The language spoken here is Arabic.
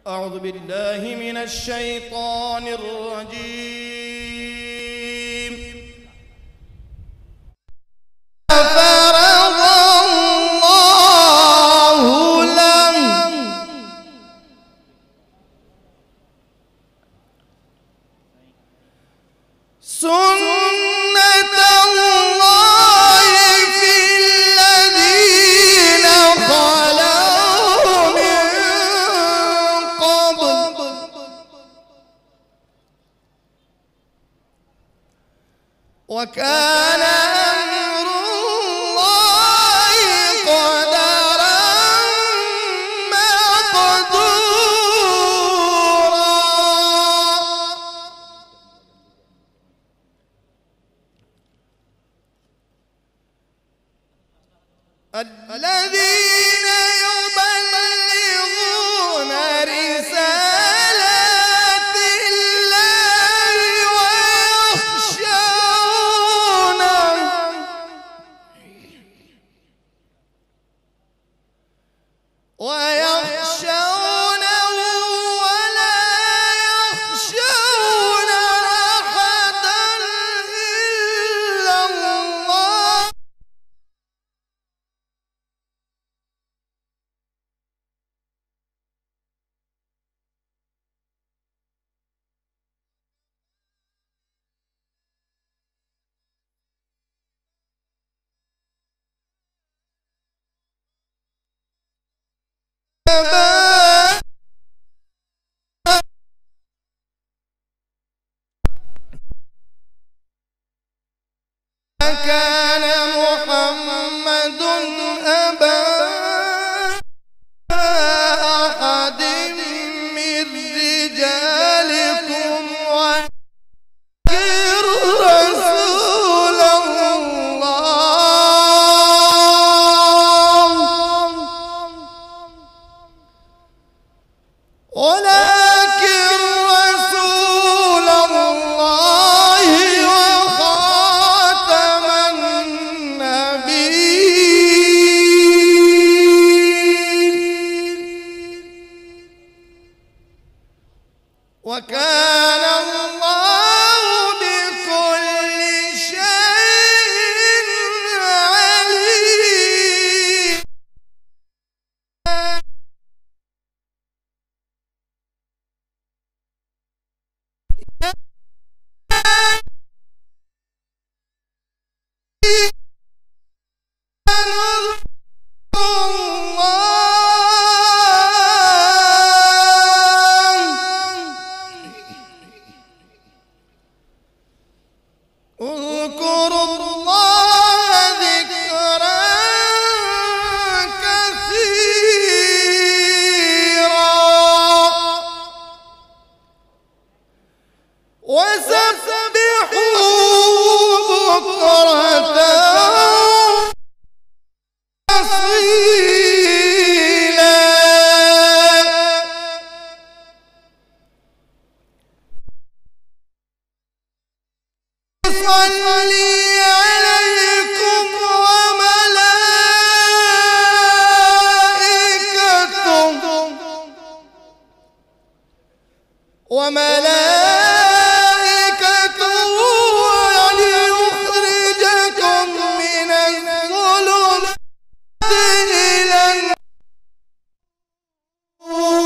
أعوذ بالله من الشيطان الرجيم. فرض الله له سنة الله في الذين خلوا من قبل وكان أمر الله قدرا مقدورا. الذين يبلغون رسالات الله ويخشونه ولا يخشون أحدا إلا الله. كان محمد أبا أحد من رجالكم ولكن رسول الله وخاتم النبيين وكان الله بكل شيء عليم. اذكروا الله ذكرا كثيرا وسبحوه بكرة وأصيلا. صلي عليكم وملائكته ليخرجكم من الظلمات إلى النور.